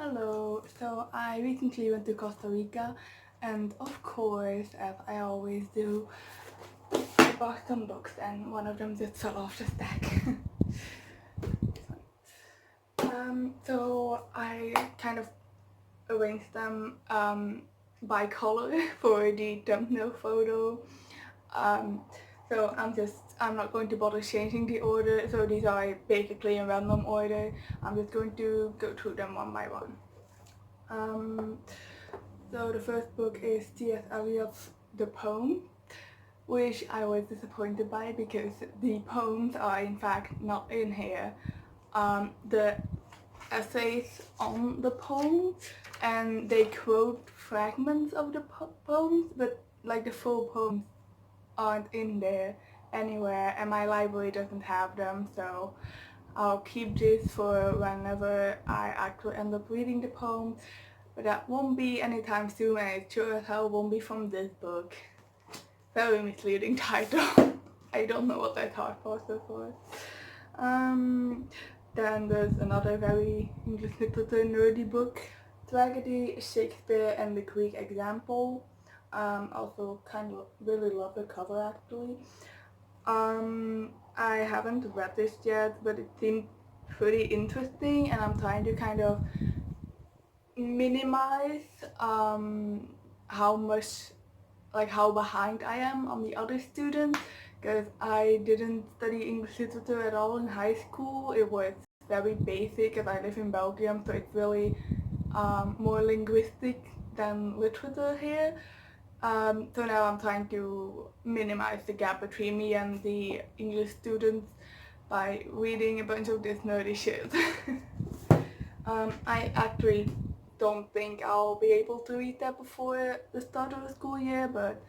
Hello, so I recently went to Costa Rica and of course, as I always do, I bought some books and one of them just fell off the stack. So I kind of arranged them by color for the thumbnail photo. So I'm not going to bother changing the order, so these are basically in random order. I'm just going to go through them one by one. So the first book is T.S. Eliot's The Poem, which I was disappointed by because the poems are in fact not in here. The essays on the poem, and they quote fragments of the poems, but like the full poems aren't in there anywhere, and my library doesn't have them, so I'll keep this for whenever I actually end up reading the poem, but that won't be anytime soon, and it sure as hell won't be from this book. Very misleading title. I don't know what that thought process was. Then there's another very English literature nerdy book, Tragedy, Shakespeare and the Greek Example. Also kind of really love the cover actually. I haven't read this yet, but it seemed pretty interesting, and I'm trying to kind of minimize how behind I am on the other students, because I didn't study English literature at all in high school. It was very basic, as I live in Belgium, so it's really more linguistic than literature here. So now I'm trying to minimize the gap between me and the English students by reading a bunch of this nerdy shit. I actually don't think I'll be able to read that before the start of the school year, but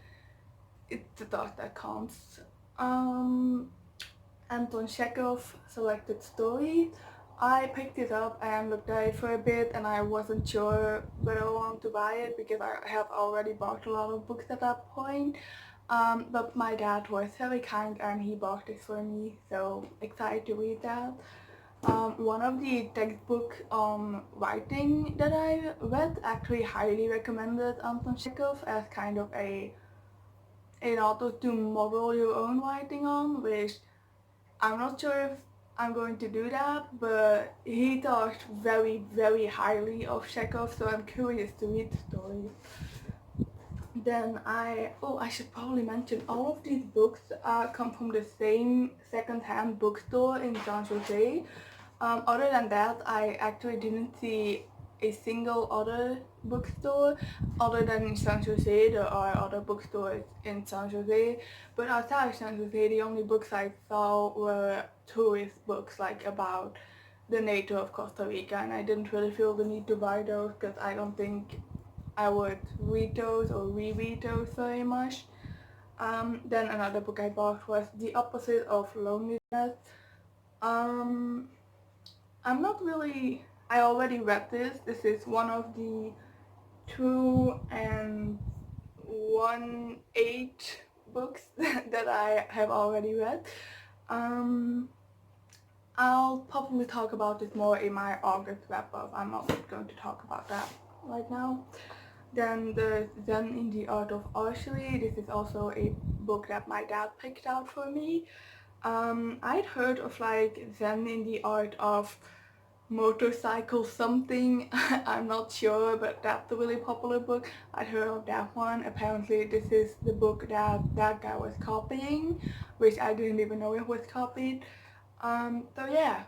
it's the thought that counts. Anton Chekhov Selected Story. I picked it up and looked at it for a bit, and I wasn't sure whether I wanted to buy it because I have already bought a lot of books at that point. But my dad was very kind and he bought this for me, so excited to read that. One of the textbooks on writing that I read actually highly recommended Anton Chekhov as kind of an author to model your own writing on, which I'm not sure if I'm going to do that, but he talked very, very highly of Chekhov, so I'm curious to read the story. Then I should probably mention all of these books come from the same second-hand bookstore in San Jose. Other than that, I actually didn't see a single other bookstore other than in San Jose. There are other bookstores in San Jose, but outside of San Jose, the only books I saw were tourist books, like about the nature of Costa Rica, and I didn't really feel the need to buy those because I don't think I would read those or reread those very much. Then another book I bought was The Opposite of Loneliness. I'm not really, I already read this. This is one of the 2 and 1/8 books that I have already read. I'll probably talk about this more in my August wrap up. I'm not going to talk about that right now. Then there's Zen in the Art of Archery. This is also a book that my dad picked out for me. I'd heard of like Zen in the Art of Motorcycle something. I'm not sure, but that's a really popular book. I'd heard of that one. Apparently this is the book that that guy was copying, which I didn't even know it was copied. So yeah,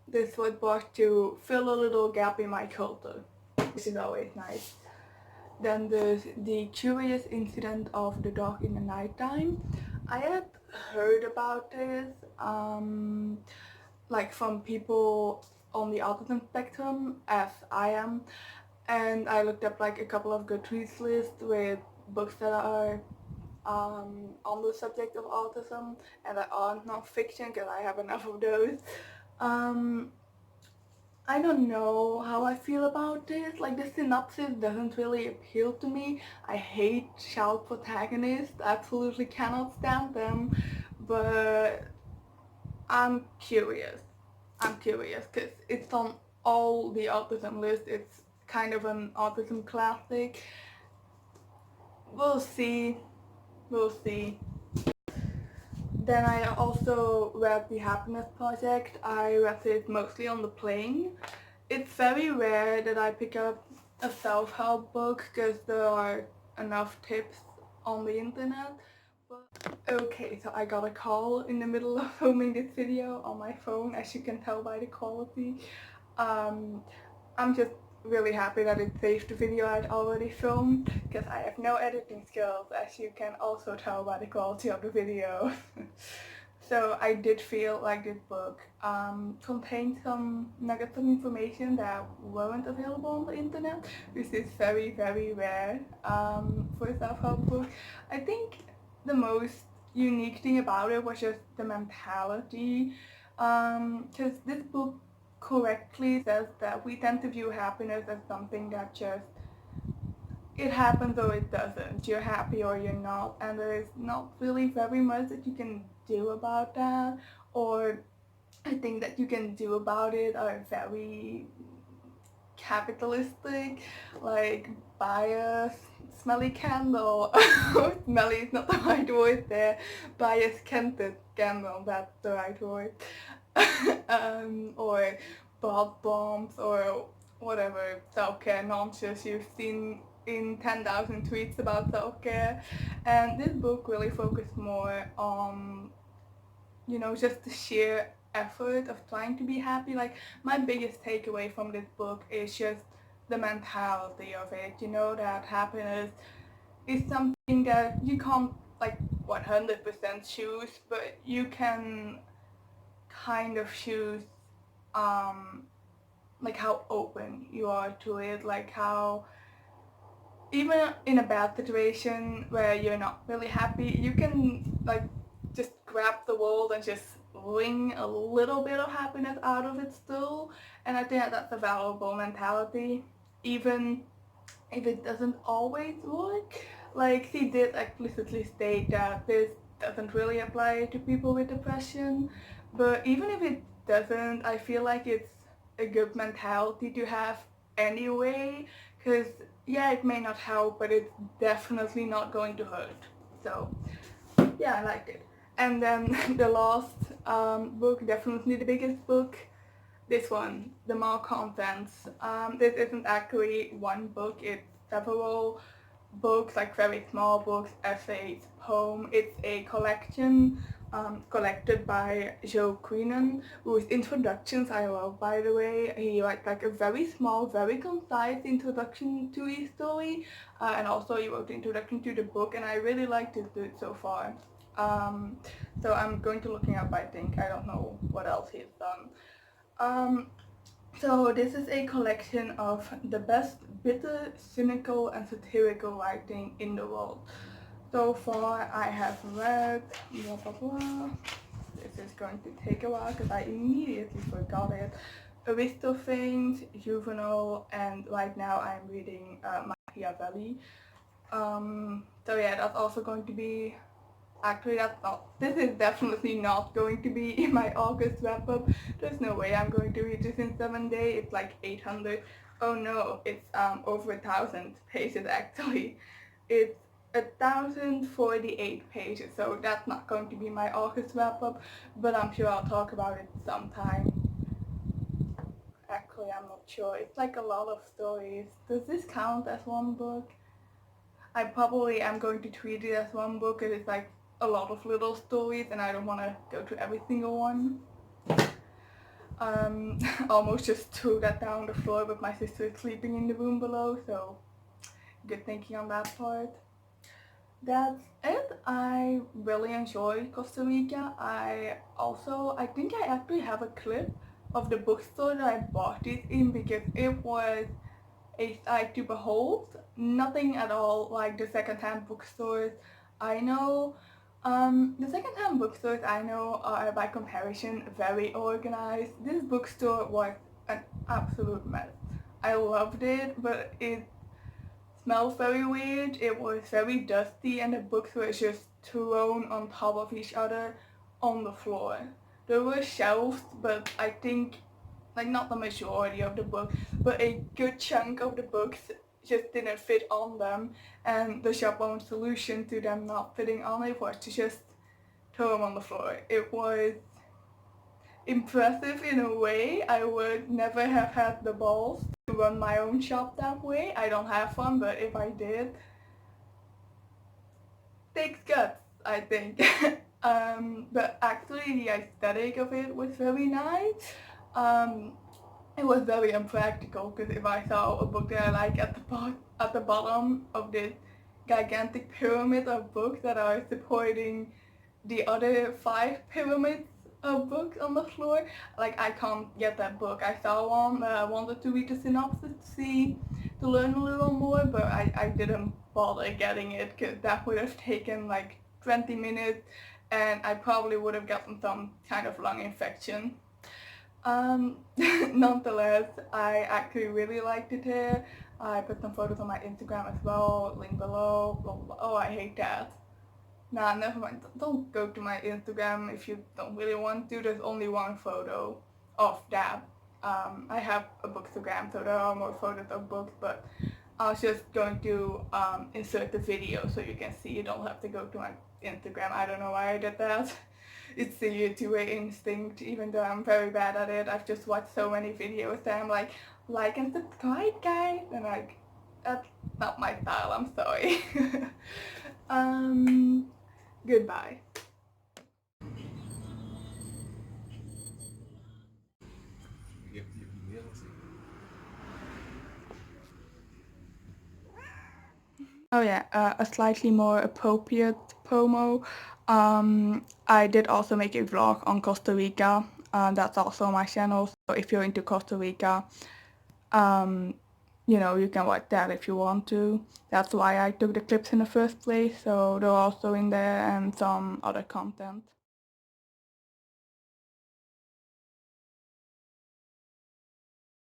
this was bought to fill a little gap in my culture, which is always nice. Then there's The Curious Incident of the Dog in the Nighttime. I had heard about this, like from people on the autism spectrum, as I am, and I looked up like a couple of Goodreads lists with books that are on the subject of autism and that aren't non-fiction because I have enough of those. I don't know how I feel about this. Like, the synopsis doesn't really appeal to me. I hate child protagonists, absolutely cannot stand them, but I'm curious because it's on all the autism list. It's kind of an autism classic. We'll see. We'll see. Then I also read The Happiness Project. I read it mostly on the plane. It's very rare that I pick up a self-help book because there are enough tips on the internet. But okay, so I got a call in the middle of filming this video on my phone, as you can tell by the quality. I'm just really happy that it saved the video I'd already filmed, because I have no editing skills, as you can also tell by the quality of the video. So I did feel like this book contained some nuggets of information that weren't available on the internet, which is very, very rare for a self-help book. I think the most unique thing about it was just the mentality, because this book correctly says that we tend to view happiness as something that just, it happens or it doesn't. You're happy or you're not, and there is not really very much that you can do about that, or I think that you can do about it are very capitalistic, like buy a smelly candle. Smelly is not the right word there. Buy a scented candle, that's the right word. Or bath bombs or whatever self-care nonsense you've seen in 10,000 tweets about self-care. And this book really focused more on, just the sheer effort of trying to be happy. Like, my biggest takeaway from this book is just the mentality of it, that happiness is something that you can't, like, 100% choose, but you can kind of choose, like, how open you are to it, like how even in a bad situation where you're not really happy, you can, like, just grab the world and just wring a little bit of happiness out of it still. And I think that's a valuable mentality, even if it doesn't always work. Like, she did explicitly state that this doesn't really apply to people with depression, but even if it doesn't, I feel like it's a good mentality to have anyway, because yeah, it may not help, but it's definitely not going to hurt. So yeah, I liked it. And then the last book, definitely the biggest book, this one, The More Contents. This isn't actually one book, it's several books, like very small books, essays, poem. It's a collection collected by Joe Queenan, whose introductions I love, by the way. He writes like a very small, very concise introduction to his story, and also he wrote the introduction to the book, and I really liked it so far. So I'm going to look him up, I think. I don't know what else he's done. So this is a collection of the best bitter, cynical and satirical writing in the world. So far I have read blah blah blah. This is going to take a while because I immediately forgot it. Aristophanes, Juvenal, and right now I'm reading Machiavelli. So yeah, that's also going to be, actually this is definitely not going to be in my August wrap up. There's no way I'm going to read this in 7 days. It's like 800, oh no, it's over 1,000 pages actually. It's 1,048 pages, so that's not going to be my August wrap up, but I'm sure I'll talk about it sometime. Actually, I'm not sure. It's like a lot of stories. Does this count as one book? I probably am going to treat it as one book, because it's like a lot of little stories and I don't want to go to every single one. Almost just threw that down the floor, but my sister is sleeping in the room below, so good thinking on that part. That's it. I really enjoyed Costa Rica. I think I actually have a clip of the bookstore that I bought it in, because it was a sight to behold. Nothing at all like the secondhand bookstores I know. The secondhand bookstores I know are, by comparison, very organized. This bookstore was an absolute mess. I loved it, but it smelled very weird. It was very dusty, and the books were just thrown on top of each other on the floor. There were shelves, but I think like not the majority of the book, but a good chunk of the books just didn't fit on them, and the shop-owned solution to them not fitting on it was to just throw them on the floor. It was impressive in a way. I would never have had the balls to run my own shop that way. I don't have one, but if I did, takes guts, I think. But actually the aesthetic of it was very nice. It was very impractical because if I saw a book that I like at the bottom of this gigantic pyramid of books that are supporting the other 5 pyramids of books on the floor, like I can't get that book. I saw one, I wanted to read the synopsis to learn a little more, but I didn't bother getting it because that would have taken like 20 minutes and I probably would have gotten some kind of lung infection. Nonetheless, I actually really liked it here. I put some photos on my Instagram as well, link below, blah, blah, blah. Oh, I hate that. Nah, never mind. Don't go to my Instagram if you don't really want to. There's only one photo of that. I have a bookstagram, so there are more photos of books, but I was just going to insert the video so you can see. You don't have to go to my Instagram. I don't know why I did that. It's the YouTuber instinct, even though I'm very bad at it. I've just watched so many videos that I'm like and subscribe guys, and like, that's not my style, I'm sorry. Goodbye. Oh yeah, a slightly more appropriate promo. I did also make a vlog on Costa Rica. That's also on my channel. So if you're into Costa Rica, you know, you can watch that if you want to. That's why I took the clips in the first place. So they're also in there and some other content.